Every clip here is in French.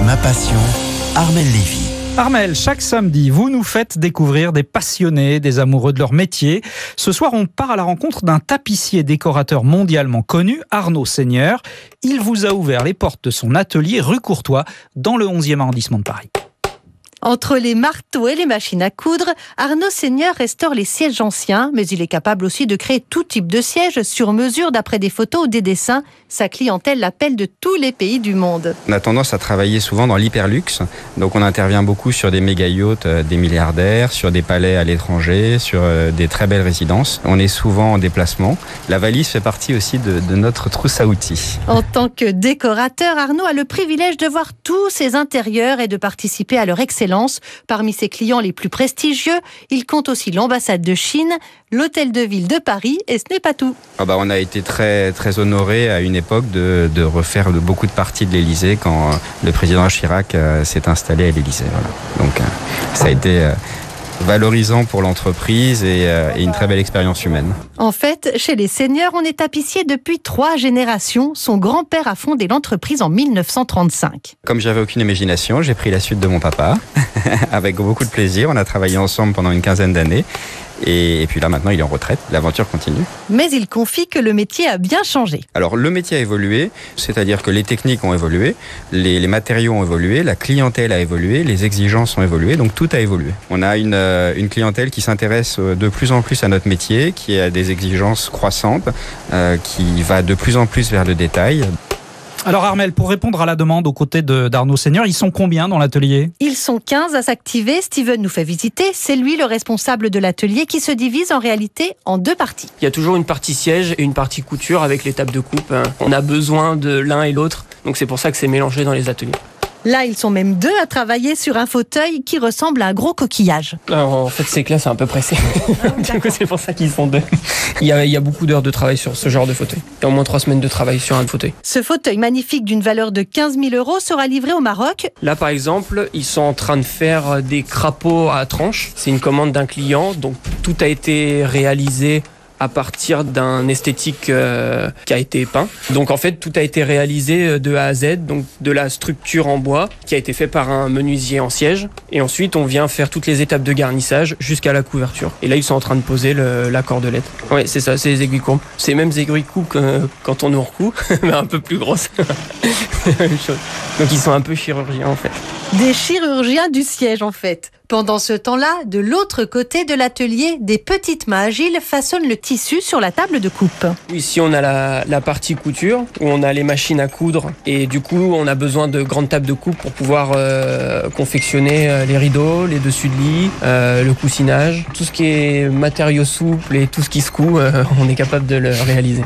Ma passion, Armelle Lévy. Armelle, chaque samedi, vous nous faites découvrir des passionnés, des amoureux de leur métier. Ce soir, on part à la rencontre d'un tapissier décorateur mondialement connu, Arnaud Seigneur. Il vous a ouvert les portes de son atelier rue Courtois, dans le 11e arrondissement de Paris. Entre les marteaux et les machines à coudre, Arnaud Seigneur restaure les sièges anciens, mais il est capable aussi de créer tout type de sièges sur mesure d'après des photos ou des dessins. Sa clientèle l'appelle de tous les pays du monde. On a tendance à travailler souvent dans l'hyperluxe, donc on intervient beaucoup sur des méga yachts des milliardaires, sur des palais à l'étranger, sur des très belles résidences. On est souvent en déplacement. La valise fait partie aussi de notre trousse à outils. En tant que décorateur, Arnaud a le privilège de voir tous ces intérieurs et de participer à leur excellence. Parmi ses clients les plus prestigieux, il compte aussi l'ambassade de Chine, l'hôtel de ville de Paris, et ce n'est pas tout. On a été très, très honorés à une époque de refaire beaucoup de parties de l'Élysée quand le président Chirac s'est installé à l'Élysée. Voilà. Donc ça a été valorisant pour l'entreprise et une très belle expérience humaine. En fait, chez les Seigneurs, on est tapissier depuis 3 générations. Son grand-père a fondé l'entreprise en 1935. Comme j'avais aucune imagination, j'ai pris la suite de mon papa avec beaucoup de plaisir. On a travaillé ensemble pendant une 15aine d'années. Et puis là, maintenant, il est en retraite. L'aventure continue. Mais il confie que le métier a bien changé. Alors, le métier a évolué, c'est-à-dire que les techniques ont évolué, les matériaux ont évolué, la clientèle a évolué, les exigences ont évolué, donc tout a évolué. On a une clientèle qui s'intéresse de plus en plus à notre métier, qui a des exigences croissantes, qui va de plus en plus vers le détail. Alors Armelle, pour répondre à la demande aux côtés d'Arnaud Seigneur, ils sont combien dans l'atelier ? Ils sont 15 à s'activer. Steven nous fait visiter. C'est lui le responsable de l'atelier qui se divise en réalité en 2 parties. Il y a toujours une partie siège et une partie couture avec les tables de coupe. On a besoin de l'un et l'autre, donc c'est pour ça que c'est mélangé dans les ateliers. Là, ils sont même 2 à travailler sur un fauteuil qui ressemble à un gros coquillage. Alors, en fait, c'est que là, c'est un peu pressé. Du coup, c'est pour ça qu'ils sont 2. Il y a beaucoup d'heures de travail sur ce genre de fauteuil. Il y a au moins 3 semaines de travail sur un fauteuil. Ce fauteuil magnifique d'une valeur de 15 000 € sera livré au Maroc. Là, par exemple, ils sont en train de faire des crapauds à tranches. C'est une commande d'un client, donc tout a été réalisé à partir d'un esthétique qui a été peint. Donc en fait, tout a été réalisé de A à Z, donc de la structure en bois qui a été fait par un menuisier en siège. Et ensuite, on vient faire toutes les étapes de garnissage jusqu'à la couverture. Et là, ils sont en train de poser la cordelette. Oui, c'est ça, c'est les aiguilles courbes. C'est les mêmes aiguilles courbes que quand on nous recoue, mais un peu plus grosses. C'est la même chose. Donc ils sont un peu chirurgiens en fait. Des chirurgiens du siège en fait. Pendant ce temps-là, de l'autre côté de l'atelier, des petites mains agiles façonnent le tissu sur la table de coupe. Ici, on a la partie couture, où on a les machines à coudre. Et du coup, on a besoin de grandes tables de coupe pour pouvoir confectionner les rideaux, les dessus de lit, le coussinage. Tout ce qui est matériaux souples et tout ce qui secoue, on est capable de le réaliser.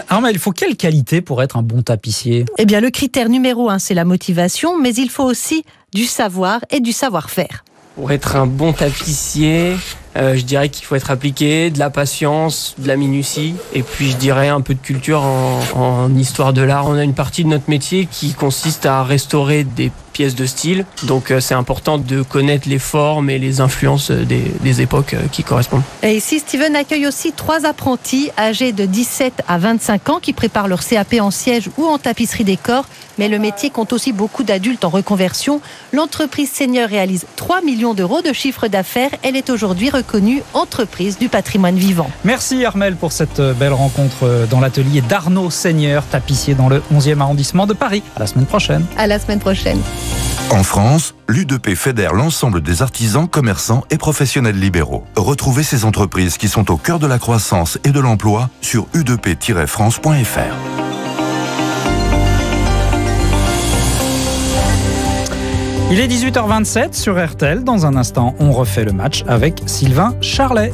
Armelle, il faut quelle qualité pour être un bon tapissier ? Eh bien, le critère numéro 1, c'est la motivation, mais il faut aussi du savoir et du savoir-faire. Pour être un bon tapissier, je dirais qu'il faut être appliqué, de la patience, de la minutie, et puis je dirais un peu de culture en histoire de l'art. On a une partie de notre métier qui consiste à restaurer des pièces de style, donc c'est important de connaître les formes et les influences des époques qui correspondent. Et ici, Steven accueille aussi 3 apprentis âgés de 17 à 25 ans qui préparent leur CAP en siège ou en tapisserie décor. Mais le métier compte aussi beaucoup d'adultes en reconversion. L'entreprise Seigneur réalise 3 millions € de chiffre d'affaires. Elle est aujourd'hui reconnue entreprise du patrimoine vivant. Merci Armelle pour cette belle rencontre dans l'atelier d'Arnaud Seigneur, tapissier dans le 11e arrondissement de Paris. À la semaine prochaine. À la semaine prochaine. En France, l'UDP fédère l'ensemble des artisans, commerçants et professionnels libéraux. Retrouvez ces entreprises qui sont au cœur de la croissance et de l'emploi sur udp-france.fr. Il est 18h27 sur RTL. Dans un instant, on refait le match avec Sylvain Charlet.